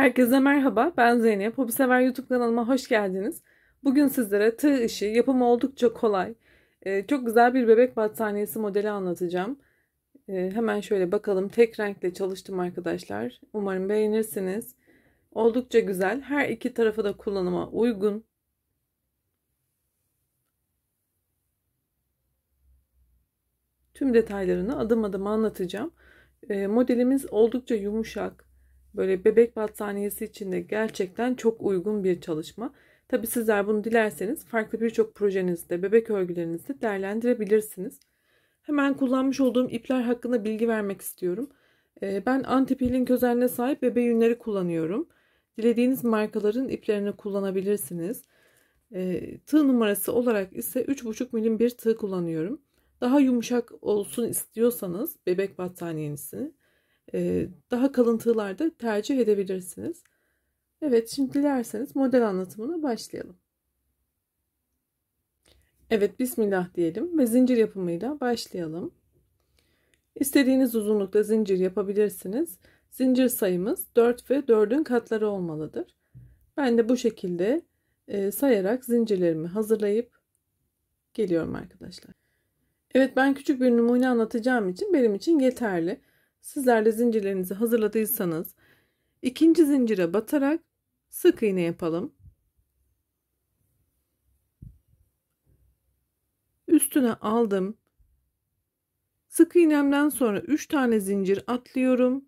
Herkese merhaba, ben Zeynep. Hobisever YouTube kanalıma hoş geldiniz. Bugün sizlere tığ işi, yapımı oldukça kolay, çok güzel bir bebek battaniyesi modeli anlatacağım. Hemen şöyle bakalım. Tek renkle çalıştım arkadaşlar. Umarım beğenirsiniz. Oldukça güzel. Her iki tarafı da kullanıma uygun. Tüm detaylarını adım adım anlatacağım. Modelimiz oldukça yumuşak. Böyle bebek battaniyesi için de gerçekten çok uygun bir çalışma. Tabi sizler bunu dilerseniz farklı birçok projenizde, bebek örgülerinizde değerlendirebilirsiniz. Hemen kullanmış olduğum ipler hakkında bilgi vermek istiyorum. Ben anti-peeling özelliğine sahip bebe yünleri kullanıyorum. Dilediğiniz markaların iplerini kullanabilirsiniz. Tığ numarası olarak ise 3,5 milim bir tığ kullanıyorum. Daha yumuşak olsun istiyorsanız bebek battaniyesini daha kalın tığlar da tercih edebilirsiniz. Evet, şimdi dilerseniz model anlatımına başlayalım. Evet, bismillah diyelim ve zincir yapımıyla başlayalım. İstediğiniz uzunlukta zincir yapabilirsiniz. Zincir sayımız 4 ve 4'ün katları olmalıdır. Ben de bu şekilde sayarak zincirlerimi hazırlayıp geliyorum arkadaşlar. Evet, ben küçük bir numune anlatacağım için benim için yeterli. Sizler de zincirlerinizi hazırladıysanız ikinci zincire batarak sık iğne yapalım. Üstüne aldım. Sık iğnemden sonra 3 tane zincir atlıyorum.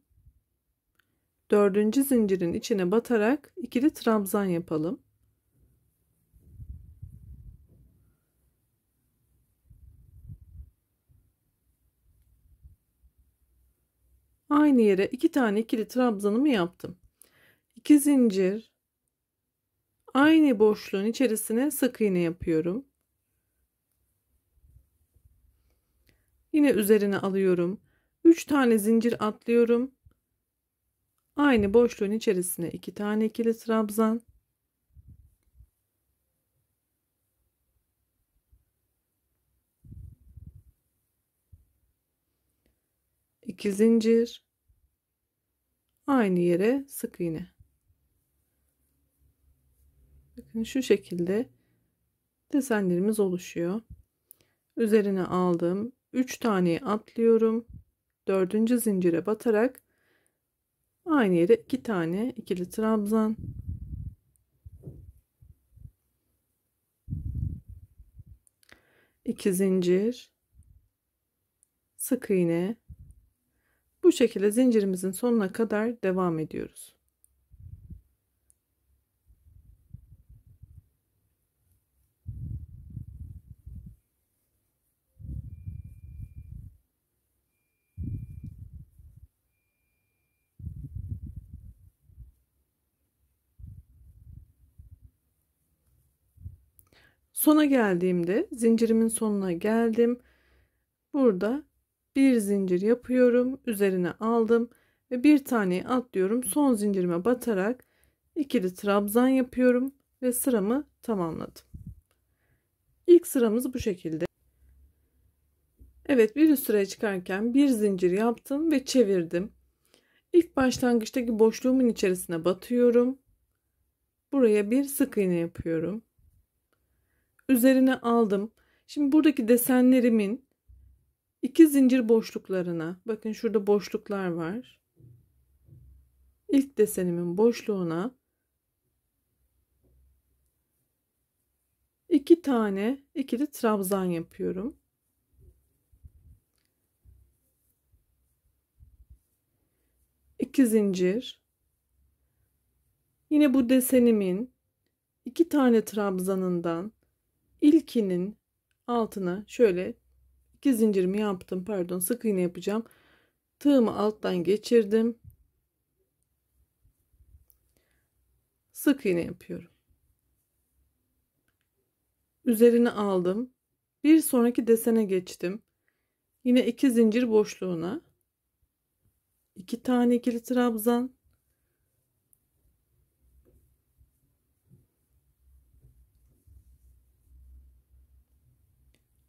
Dördüncü zincirin içine batarak ikili trabzan yapalım. Aynı yere 2 tane ikili trabzanımı yaptım. 2 zincir, aynı boşluğun içerisine sık iğne yapıyorum. Yine üzerine alıyorum. 3 tane zincir atlıyorum. Aynı boşluğun içerisine 2 tane ikili trabzan. İki zincir, aynı yere sık iğne. Bakın şu şekilde desenlerimiz oluşuyor. Üzerine aldım. 3 taneyi atlıyorum. Dördüncü zincire batarak aynı yere 2 tane ikili trabzan. İki zincir, sık iğne. Bu şekilde zincirimizin sonuna kadar devam ediyoruz. Sona geldiğimde zincirimin sonuna geldim. Burada bir zincir yapıyorum. Üzerine aldım ve bir tane atlıyorum. Son zincirime batarak ikili trabzan yapıyorum ve sıramı tamamladım. İlk sıramız bu şekilde. Evet, bir üst sıraya çıkarken bir zincir yaptım ve çevirdim. İlk başlangıçtaki boşluğumun içerisine batıyorum. Buraya bir sık iğne yapıyorum. Üzerine aldım. Şimdi buradaki desenlerimin iki zincir boşluklarına, bakın şurada boşluklar var. İlk desenimin boşluğuna iki tane ikili trabzan yapıyorum. İki zincir. Yine bu desenimin iki tane trabzanından ilkinin altına şöyle iki zincirimi yaptım. Pardon, sık iğne yapacağım. Tığımı alttan geçirdim. Sık iğne yapıyorum. Üzerine aldım. Bir sonraki desene geçtim. Yine iki zincir boşluğuna iki tane ikili trabzan,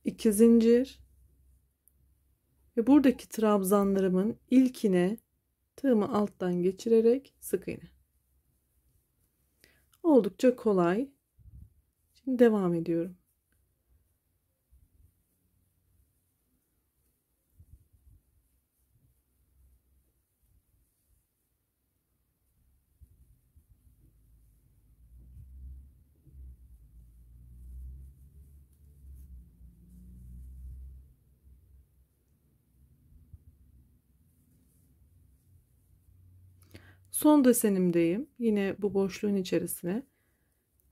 iki zincir ve buradaki trabzanlarımın ilkine tığımı alttan geçirerek sık iğne. Oldukça kolay. Şimdi devam ediyorum. Son desenimdeyim. Yine bu boşluğun içerisine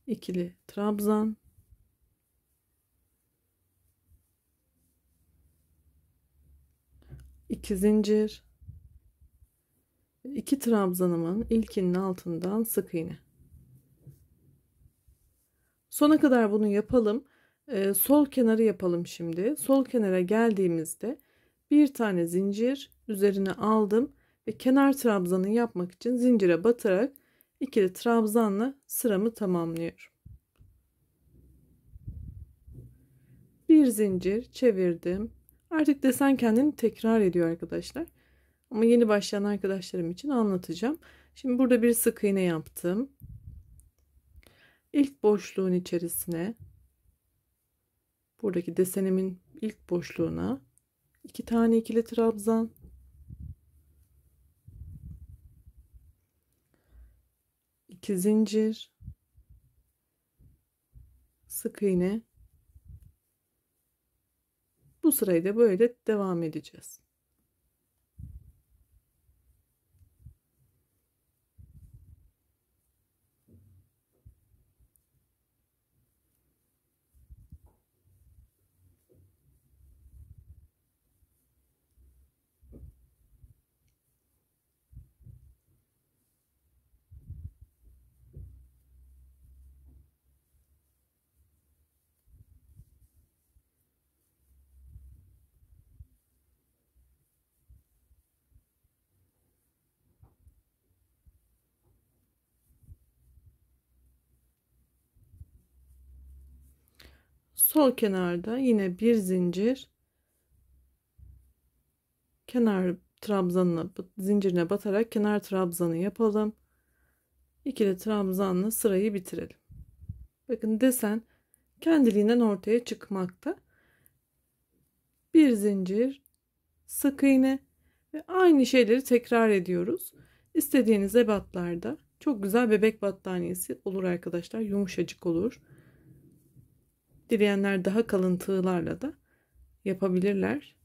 ikili trabzan, 2 zincir, 2 trabzanımın ilkinin altından sık iğne. Sona kadar bunu yapalım. Sol kenarı yapalım şimdi. Sol kenara geldiğimizde bir tane zincir üzerine aldım ve kenar trabzanı yapmak için zincire batarak ikili trabzanla sıramı tamamlıyorum. Bir zincir çevirdim. Artık desen kendini tekrar ediyor arkadaşlar. Ama yeni başlayan arkadaşlarım için anlatacağım. Şimdi burada bir sık iğne yaptım. İlk boşluğun içerisine, buradaki desenimin ilk boşluğuna 2 tane ikili trabzan, 2 zincir, sık iğne. Bu sırayı da böyle devam edeceğiz. Sol kenarda yine bir zincir, kenar trabzanına, zincirine batarak kenar trabzanı yapalım. İkili trabzanla sırayı bitirelim. Bakın desen kendiliğinden ortaya çıkmakta. Bir zincir, sık iğne ve aynı şeyleri tekrar ediyoruz. İstediğiniz ebatlarda çok güzel bebek battaniyesi olur arkadaşlar. Yumuşacık olur. Dileyenler daha kalın tığlarla da yapabilirler.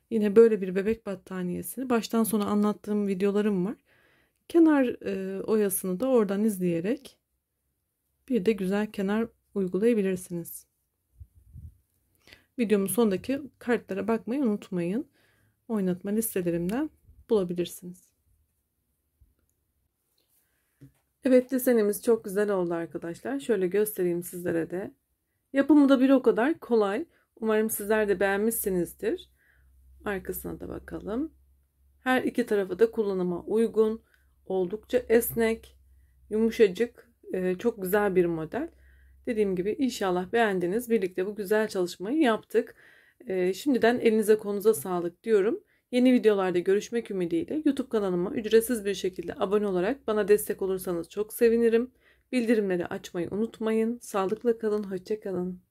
Yine böyle bir bebek battaniyesini baştan sona anlattığım videolarım var. Kenar oyasını da oradan izleyerek bir de güzel kenar uygulayabilirsiniz. Videomun sonundaki kartlara bakmayı unutmayın. Oynatma listelerimden bulabilirsiniz. Evet, desenimiz çok güzel oldu arkadaşlar. Şöyle göstereyim sizlere de. Yapımı da bir o kadar kolay. Umarım sizler de beğenmişsinizdir. Arkasına da bakalım. Her iki tarafı da kullanıma uygun. Oldukça esnek, yumuşacık, çok güzel bir model. Dediğim gibi inşallah beğendiniz. Birlikte bu güzel çalışmayı yaptık. Şimdiden elinize kolunuza sağlık diyorum. Yeni videolarda görüşmek ümidiyle YouTube kanalıma ücretsiz bir şekilde abone olarak bana destek olursanız çok sevinirim. Bildirimleri açmayı unutmayın. Sağlıkla kalın, hoşça kalın.